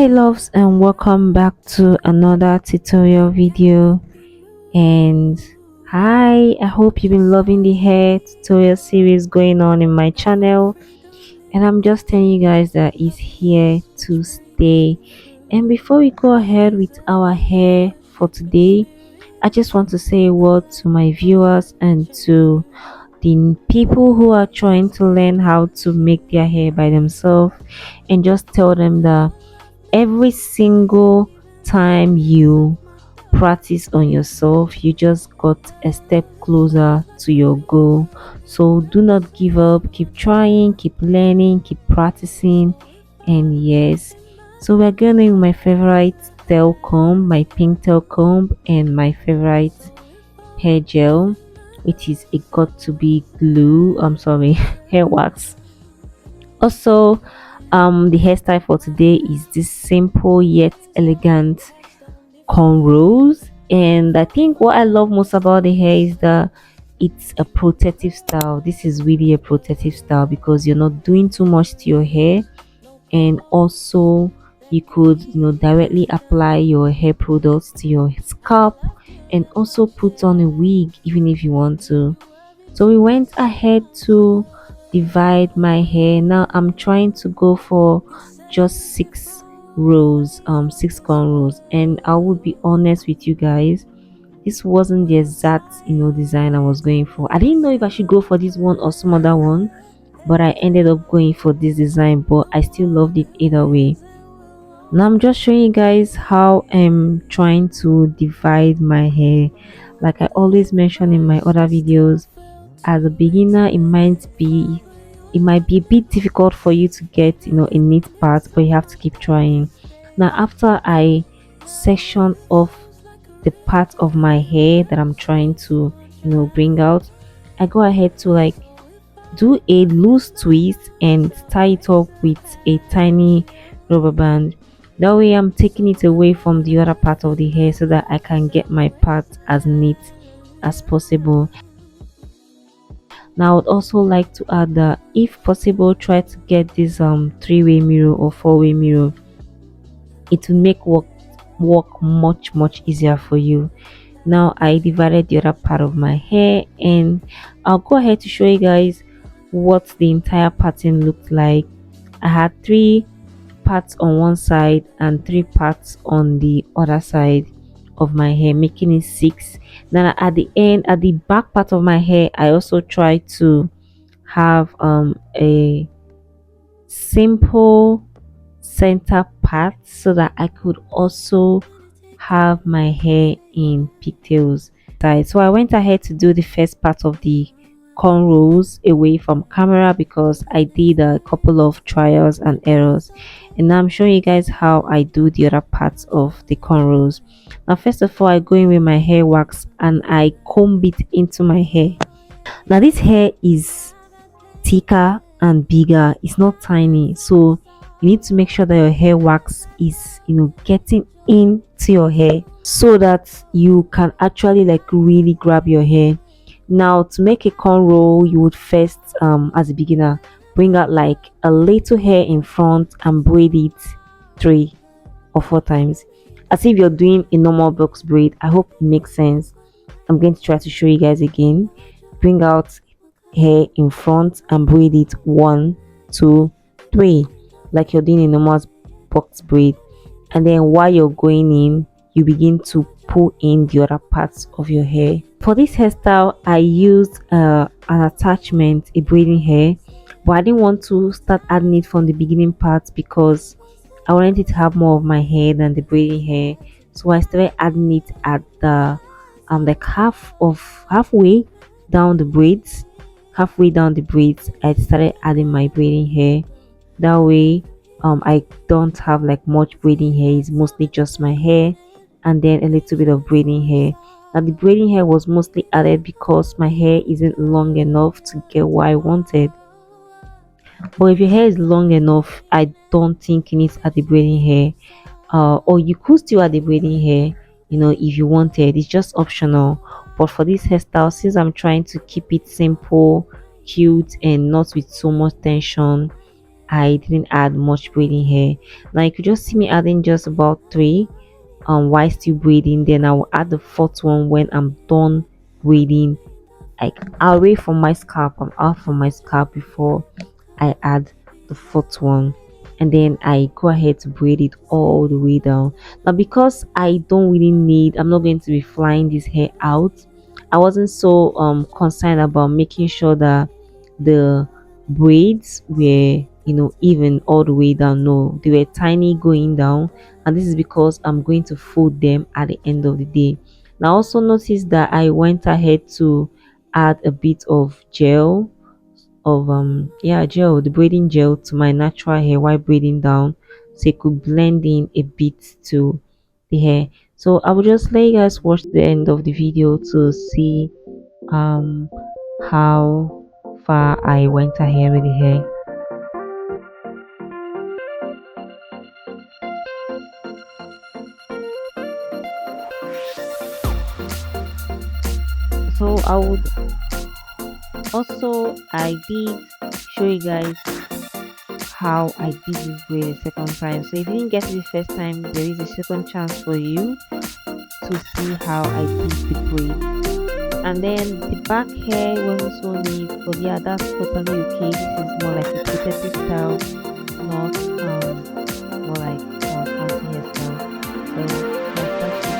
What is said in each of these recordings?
Hi loves, and welcome back to another tutorial video. And hi, I hope you've been loving the hair tutorial series going on in my channel, and I'm just telling you guys that it's here to stay. And before we go ahead with our hair for today, I just want to say a word to my viewers and to the people who are trying to learn how to make their hair by themselves, and just tell them that every single time you practice on yourself, you just got a step closer to your goal. So do not give up, keep trying, keep learning, keep practicing. And yes, so we're gonna with my favorite tail comb, my pink tail comb, and my favorite hair gel, which is it got to be glue, I'm sorry, hair wax. Also, the hairstyle for today is this simple yet elegant cornrows. And I think what I love most about the hair is that it's a protective style. This is really a protective style because you're not doing too much to your hair, and also you could directly apply your hair products to your scalp and also put on a wig even if you want to. So we went ahead to divide my hair. Now I'm trying to go for just 6 rows, 6 cornrows, and I would be honest with you guys, this wasn't the exact design I was going for. I didn't know if I should go for this one or some other one, but I ended up going for this design, but I still loved it either way. Now I'm just showing you guys how I'm trying to divide my hair. Like I always mention in my other videos, as a beginner it might be a bit difficult for you to get a neat part, but you have to keep trying. Now after I section off the part of my hair that I'm trying to bring out, I go ahead to like do a loose twist and tie it up with a tiny rubber band. That way I'm taking it away from the other part of the hair so that I can get my part as neat as possible. Now I would also like to add that if possible, try to get this 3-way mirror or 4-way mirror. It will make work much easier for you. Now I divided the other part of my hair, and I'll go ahead to show you guys what the entire pattern looked like. I had 3 parts on one side and 3 parts on the other side of my hair, making it 6. Then at the end, at the back part of my hair, I also tried to have a simple center part so that I could also have my hair in pigtails. So I went ahead to do the first part of the cornrows away from camera because I did a couple of trials and errors, and now I'm showing you guys how I do the other parts of the cornrows. Now first of all, I go in with my hair wax and I comb it into my hair. Now this hair is thicker and bigger, it's not tiny, so you need to make sure that your hair wax is getting into your hair so that you can actually like really grab your hair. Now to make a cornrow, you would first as a beginner bring out like a little hair in front and braid it 3 or 4 times as if you're doing a normal box braid. I hope it makes sense. I'm going to try to show you guys again. Bring out hair in front and braid it 1 2 3 like you're doing a normal box braid, and then while you're going in, you begin to pull in the other parts of your hair. For this hairstyle, I used an attachment, a braiding hair, but I didn't want to start adding it from the beginning part because I wanted it to have more of my hair than the braiding hair. So I started adding it at the like halfway down the braids. Halfway down the braids, I started adding my braiding hair. That way I don't have like much braiding hair, it's mostly just my hair and then a little bit of braiding hair. Now the braiding hair was mostly added because my hair isn't long enough to get what I wanted, but if your hair is long enough, I don't think you need to add the braiding hair, or you could still add the braiding hair if you wanted. It's just optional. But for this hairstyle, since I'm trying to keep it simple, cute, and not with so much tension, I didn't add much braiding hair. Now you could just see me adding just about three while still braiding. Then I will add the fourth one when I'm done braiding, like away from my scalp. I'm out from my scalp before I add the fourth one, and then I go ahead to braid it all the way down. Now, because I don't really need, I'm not going to be flying this hair out. I wasn't so concerned about making sure that the braids were even all the way down. No, they were tiny going down, and this is because I'm going to fold them at the end of the day. Now, also notice that I went ahead to add a bit of gel of gel, the braiding gel, to my natural hair while braiding down, so it could blend in a bit to the hair. So I will just let you guys watch the end of the video to see um how far I went ahead with the hair. So I did show you guys how I did this braid the second time. So if you didn't get it the first time, there is a second chance for you to see how I did the braid. And then the back hair wasn't so neat, but yeah, that's totally okay. This is more like a protective style, not more like fancy hairstyle. So yeah, that's it.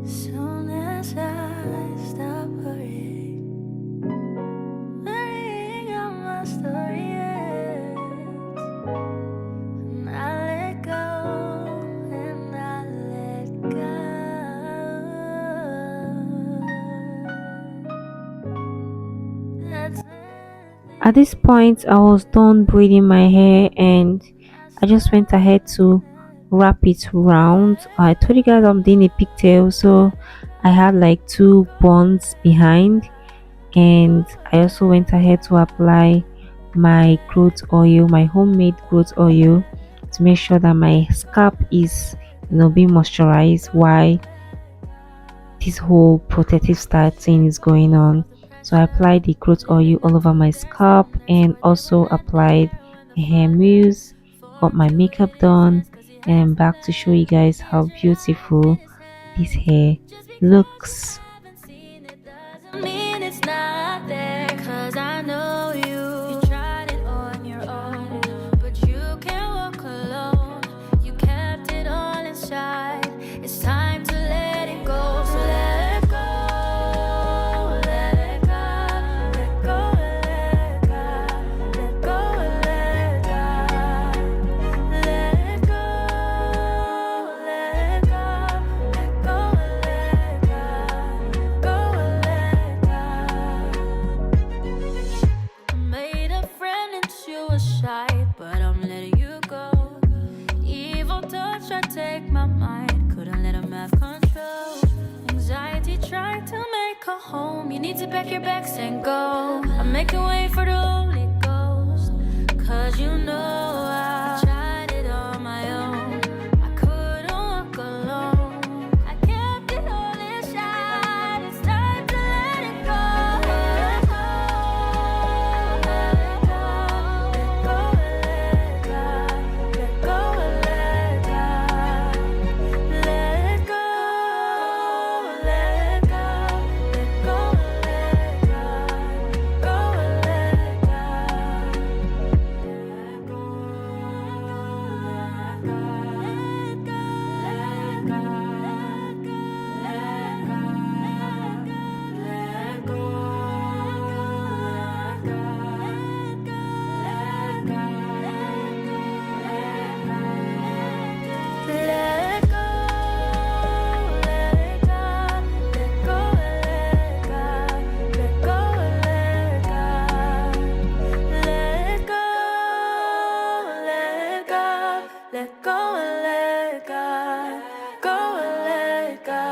Soon as I stop worrying, worrying how my story ends, and I let go, and I let go. That's At this point, I was done braiding my hair, and I just went ahead to wrap it round. I told you guys I'm doing a pigtail, so I had like two buns behind, and I also went ahead to apply my growth oil, my homemade growth oil, to make sure that my scalp is, being moisturized while this whole protective style thing is going on. So I applied the growth oil all over my scalp and also applied a hair mousse, got my makeup done, and I'm back to show you guys how beautiful this hair looks. Mean it's not there, 'cause I know you tried it on your own, but you can't walk alone. You kept it all inside. It's time to let it go, so let it go, let it go, let go, let go, let go, let go, let it go, let it go, let go, let go, let go. I made a friend and she was shy, but I'm letting you go. Evil touch, I take my mind, couldn't let him have control. Anxiety tried to make a home. You need to pack your bags and go. I'm making way for the Holy Ghost, 'cause you know I tried it on my own. I couldn't walk alone. I kept it all inside. It's time to let it go. Let go, let go, let go, let go, let go, let go, let go, let go, let go, let go, let go, let go, let go, go, let go.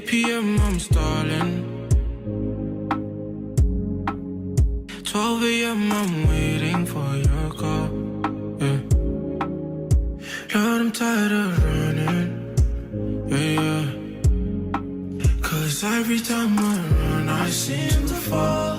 PM, I'm stalling. 12 AM, I'm waiting for your call. Yeah. Lord, I'm tired of running. Yeah, yeah. 'Cause every time I run, I seem to fall.